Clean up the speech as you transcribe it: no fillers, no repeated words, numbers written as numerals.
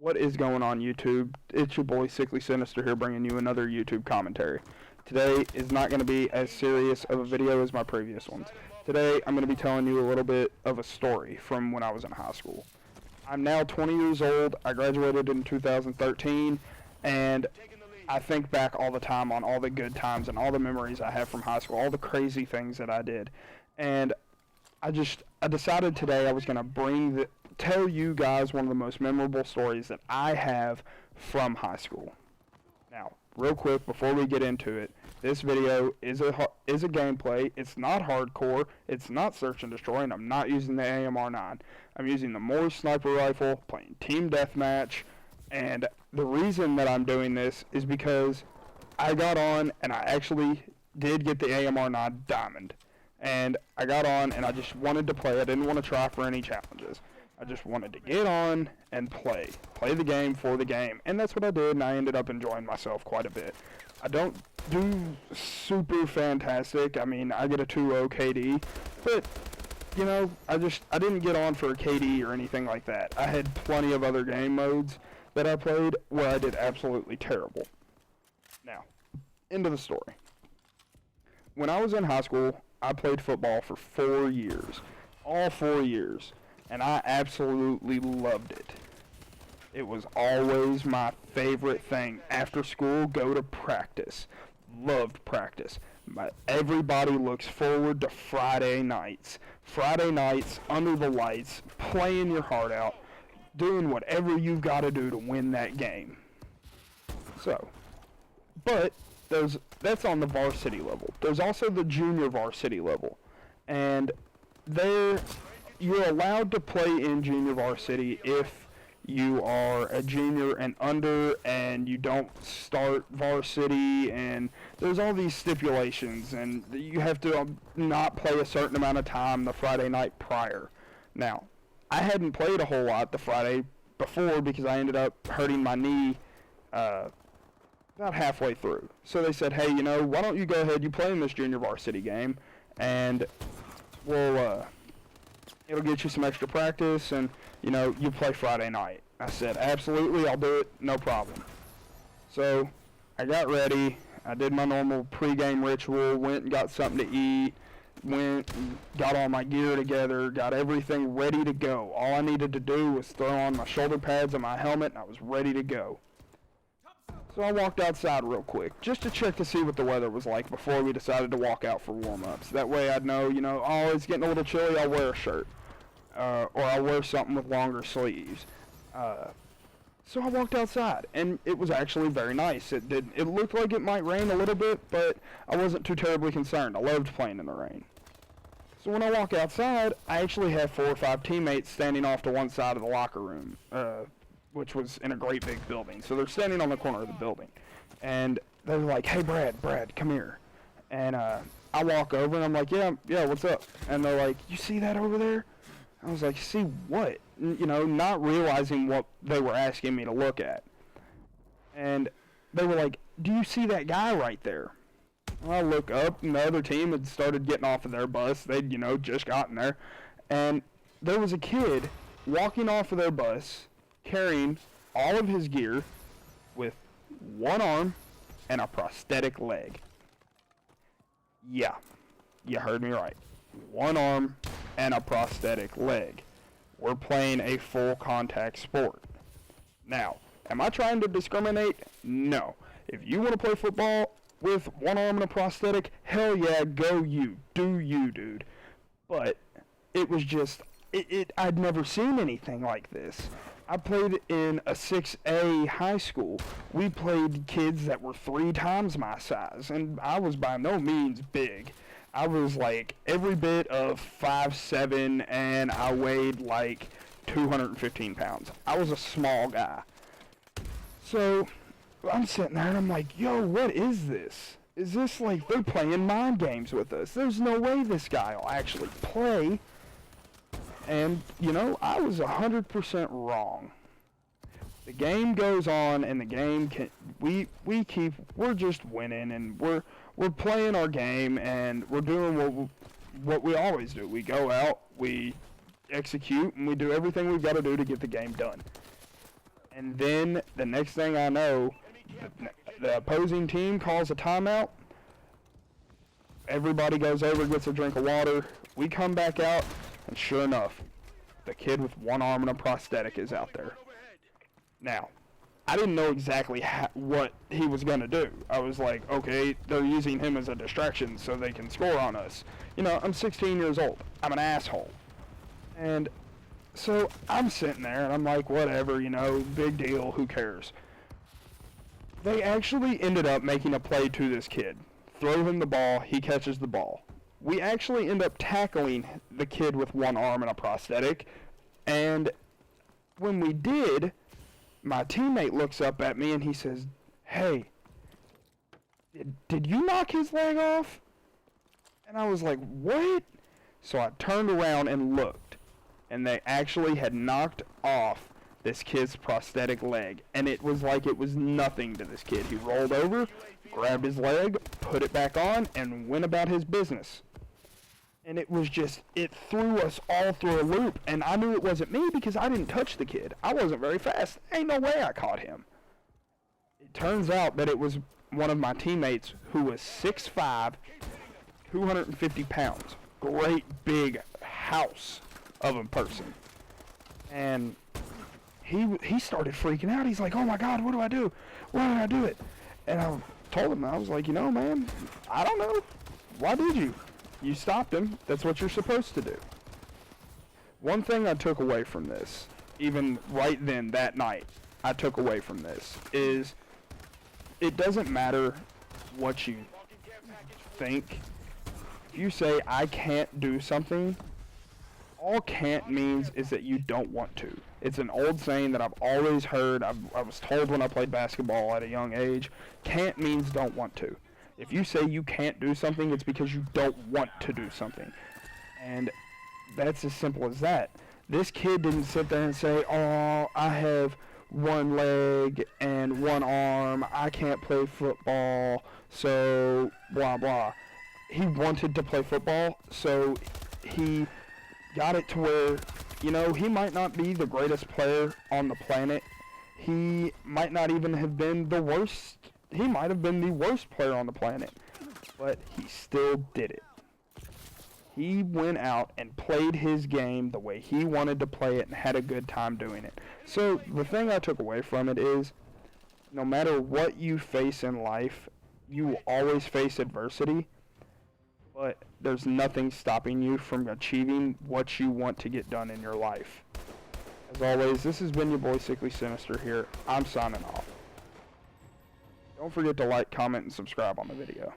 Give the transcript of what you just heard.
What is going on, YouTube? It's your boy Sickly Sinister here, bringing you another YouTube commentary. Today is not going to be as serious of a video as my previous ones. Today I'm going to be telling you a little bit of a story from when I was in high school. I'm now 20 years old. I graduated in 2013, and I think back all the time on all the good times and all the memories I have from high school, all the crazy things that I did. And I decided today I was going to tell you guys one of the most memorable stories that I have from high school. Now, real quick before we get into it, this video is a gameplay. It's not hardcore. It's not search and destroy, and I'm not using the AMR9. I'm using the Morse sniper rifle, playing team deathmatch, and the reason that I'm doing this is because I got on and I actually did get the AMR9 Diamond. And I got on and I just wanted to play. I didn't want to try for any challenges. I just wanted to get on and play the game for the game. And that's what I did, and I ended up enjoying myself quite a bit. I don't do super fantastic. I mean, I get a 2.0 KD, but, you know, I didn't get on for a KD or anything like that. I had plenty of other game modes that I played where I did absolutely terrible. Now, into the story. When I was in high school, I played football for 4 years, all 4 years, and I absolutely loved it. It was always my favorite thing. After school, go to practice. Loved practice. Everybody looks forward to Friday nights. Friday nights, under the lights, playing your heart out, doing whatever you've got to do to win that game. But that's on the varsity level. There's also the junior varsity level, and you're allowed to play in junior varsity if you are a junior and under, and you don't start varsity, and there's all these stipulations, and you have to not play a certain amount of time the Friday night prior. Now, I hadn't played a whole lot the Friday before because I ended up hurting my knee about halfway through. So they said, hey, you know, why don't you go ahead, you play in this junior varsity game, and it'll get you some extra practice, and, you know, you play Friday night. I said, absolutely, I'll do it, no problem. So I got ready, I did my normal pregame ritual, went and got something to eat, went and got all my gear together, got everything ready to go. All I needed to do was throw on my shoulder pads and my helmet, and I was ready to go. So I walked outside real quick, just to check to see what the weather was like before we decided to walk out for warm-ups. That way I'd know, you know, oh, it's getting a little chilly, I'll wear a shirt. Or I'll wear something with longer sleeves. So I walked outside, and it was actually very nice. It looked like it might rain a little bit, but I wasn't too terribly concerned. I loved playing in the rain. So when I walk outside, I actually have 4 or 5 teammates standing off to one side of the locker room, which was in a great big building. So they're standing on the corner of the building. And they're like, hey, Brad, come here. And I walk over, and I'm like, yeah, what's up? And they're like, you see that over there? I was like, see what? You know, not realizing what they were asking me to look at. And they were like, do you see that guy right there? Well, I look up, and the other team had started getting off of their bus. They'd, you know, just gotten there. And there was a kid walking off of their bus, carrying all of his gear with one arm and a prosthetic leg. Yeah, you heard me right. One arm and a prosthetic leg. We're playing a full contact sport. Now, am I trying to discriminate? No. If you want to play football with one arm and a prosthetic, hell yeah, go you. Do you, dude. But it was just, I'd never seen anything like this. I played in a 6A high school. We played kids that were 3 times my size, and I was by no means big. I was like every bit of 5'7", and I weighed like 215 pounds. I was a small guy. So I'm sitting there and I'm like, yo, what is this? Is this like they're playing mind games with us? There's no way this guy will actually play. And, you know, I was 100% wrong. The game goes on, and the game we're just winning, and we're playing our game, and we're doing what we always do. We go out, we execute, and we do everything we've got to do to get the game done. And then the next thing I know, the opposing team calls a timeout. Everybody goes over, gets a drink of water. We come back out, and sure enough, the kid with one arm and a prosthetic is out there. Now, I didn't know exactly what he was going to do. I was like, okay, they're using him as a distraction so they can score on us. You know, I'm 16 years old. I'm an asshole. And so I'm sitting there, and I'm like, whatever, you know, big deal, who cares? They actually ended up making a play to this kid. Throw him the ball, he catches the ball. We actually end up tackling the kid with one arm and a prosthetic, and when we did, my teammate looks up at me and he says, hey, did you knock his leg off? And I was like, what? So I turned around and looked, and they actually had knocked off this kid's prosthetic leg, and it was like it was nothing to this kid. He rolled over, grabbed his leg, put it back on, and went about his business. And it was just, it threw us all through a loop, and I knew it wasn't me because I didn't touch the kid. I wasn't very fast. Ain't no way I caught him. It turns out that it was one of my teammates who was 6'5", 250 pounds. Great big house of a person. And he started freaking out. He's like, oh my God, what do I do? Why did I do it? And I told him, I was like, you know, man, I don't know. Why did you? You stopped him. That's what you're supposed to do. One thing I took away from this, even right then, that night, I took away from this, is it doesn't matter what you think. If you say, I can't do something, all can't means is that you don't want to. It's an old saying that I've always heard. I was told when I played basketball at a young age, can't means don't want to. If you say you can't do something, it's because you don't want to do something. And that's as simple as that. This kid didn't sit there and say, oh, I have one leg and one arm, I can't play football, so blah blah. He wanted to play football, so he got it to where, you know, he might not be the greatest player on the planet. He might not even have been the worst. He might have been the worst player on the planet, but he still did it. He went out and played his game the way he wanted to play it and had a good time doing it. So the thing I took away from it is, no matter what you face in life, you will always face adversity, but there's nothing stopping you from achieving what you want to get done in your life. As always, this has been your boy Sickly Sinister here. I'm signing off. Don't forget to like, comment, and subscribe on the video.